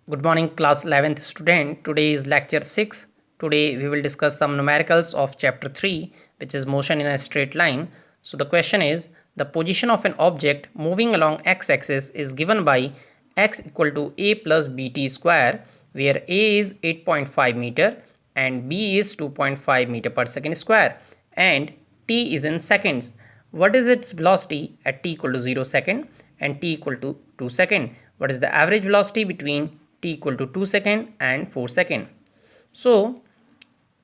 Good morning, class 11th student. Today is lecture 6. Today we will discuss some numericals of chapter 3, which is motion in a straight line. So the question is, the position of an object moving along x-axis is given by x equal to a plus bt square, where a is 8.5 meter and b is 2.5 meter per second square, and t is in seconds. What is its velocity at t equal to 0 second and t equal to 2 second? What is the average velocity between t equal to 2 second and 4 second? So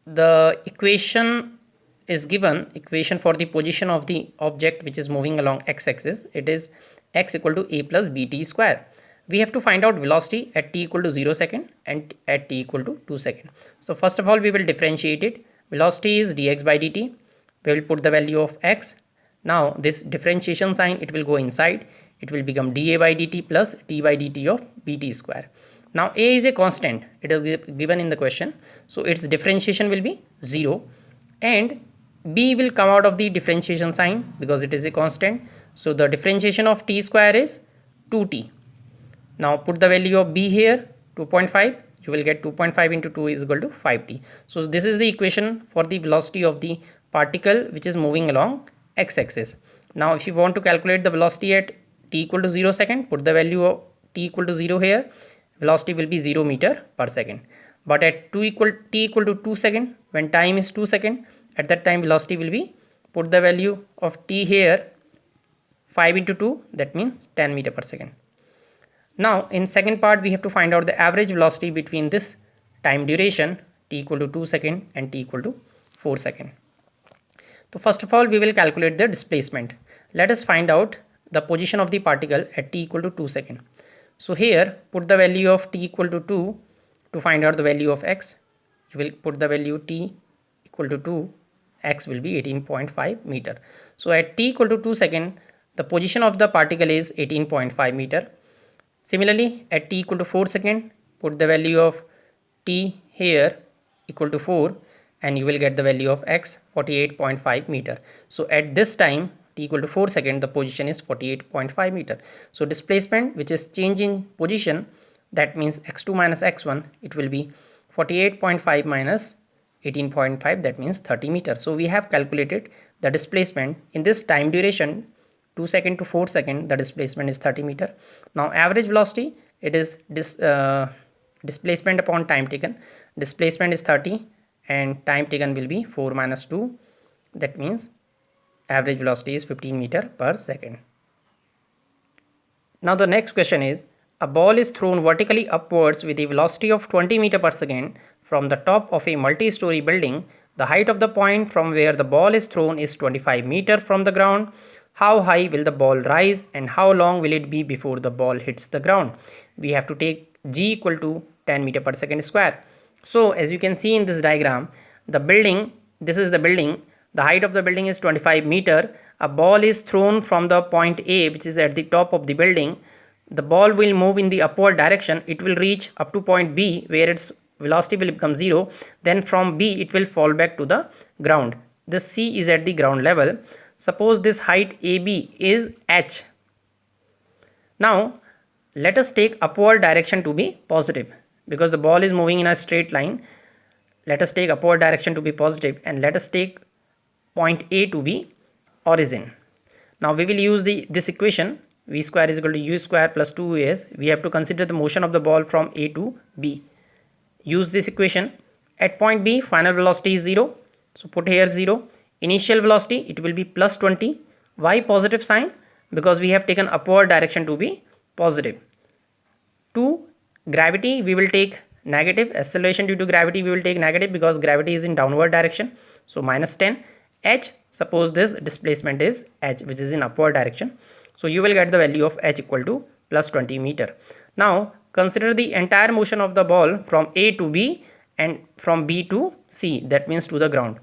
the equation is given, equation for the position of the object which is moving along x-axis. It is x equal to a plus bt square. We have to find out velocity at t equal to 0 second and at t equal to 2 second. So first of all we will differentiate it. Velocity is dx by dt. We will put the value of x. Now this differentiation sign, it will go inside. It will become dA by dt plus t by dt of bt square. Now a is a constant. It is given in the question. So its differentiation will be 0. And b will come out of the differentiation sign because it is a constant. So the differentiation of t square is 2t. Now put the value of b here, 2.5. You will get 2.5 into 2 is equal to 5t. So this is the equation for the velocity of the particle which is moving along x-axis. Now if you want to calculate the velocity at t equal to 0 second, put the value of t equal to 0 here. Velocity will be 0 meter per second. But at t equal to 2 second, when time is 2 second, at that time velocity will be, put the value of t here, 5 into 2, that means 10 meter per second. Now in second part we have to find out the average velocity between this time duration t equal to 2 second and t equal to 4 second. So first of all we will calculate the displacement. Let us find out the position of the particle at t equal to 2 second. So here put the value of t equal to 2 to find out the value of x. You will put the value t equal to 2, x will be 18.5 meter. So at t equal to 2 second, the position of the particle is 18.5 meter. Similarly at t equal to 4 second, put the value of t here equal to 4 and you will get the value of x, 48.5 meter. So at this time t equal to 4 second, the position is 48.5 meter. So displacement which is change in position, that means x2 minus x1, it will be 48.5 minus 18.5, that means 30 meter. So we have calculated the displacement in this time duration 2 second to 4 second, the displacement is 30 meter. Now average velocity, it is displacement upon time taken. Displacement is 30 and time taken will be 4 minus 2, that means average velocity is 15 meter per second. Now the next question is, a ball is thrown vertically upwards with a velocity of 20 meter per second from the top of a multi-story building. The height of the point from where the ball is thrown is 25 meter from the ground. How high will the ball rise and how long will it be before the ball hits the ground? We have to take g equal to 10 meter per second square. So as you can see in this diagram, the building, this is the building, the height of the building is 25 meter. A ball is thrown from the point A, which is at the top of the building. The ball will move in the upward direction. It will reach up to point B where its velocity will become 0. Then from B it will fall back to the ground. This C is at the ground level. Suppose this height AB is h. Now let us take upward direction to be positive because the ball is moving in a straight line. Let us take upward direction to be positive and let us take point A to be origin. Now we will use this equation, v square is equal to u square plus 2as. We have to consider the motion of the ball from A to B. Use this equation. At point B final velocity is 0. So put here 0. Initial velocity, it will be plus 20. Why positive sign? Because we have taken upward direction to be positive. To gravity we will take negative. Acceleration due to gravity we will take negative because gravity is in downward direction. So minus 10. H, suppose this displacement is h, which is in upward direction. So you will get the value of h equal to plus 20 meter. Now consider the entire motion of the ball from A to B and from B to C, that means to the ground.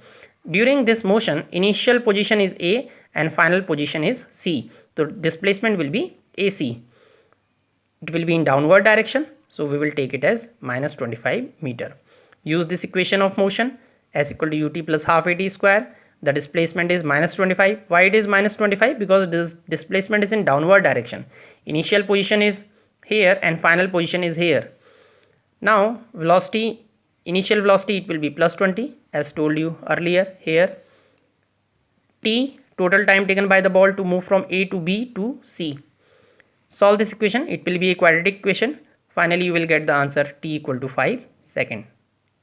During this motion, initial position is A and final position is C. The displacement will be AC. It will be in downward direction. So we will take it as minus 25 meter. Use this equation of motion, s equal to ut plus half at square. The displacement is minus 25. Why it is minus 25? Because this displacement is in downward direction. Initial position is here and final position is here. Now velocity, initial velocity, it will be plus 20 as told you earlier here. T, total time taken by the ball to move from A to B to C. Solve this equation, it will be a quadratic equation. Finally you will get the answer T equal to 5 seconds.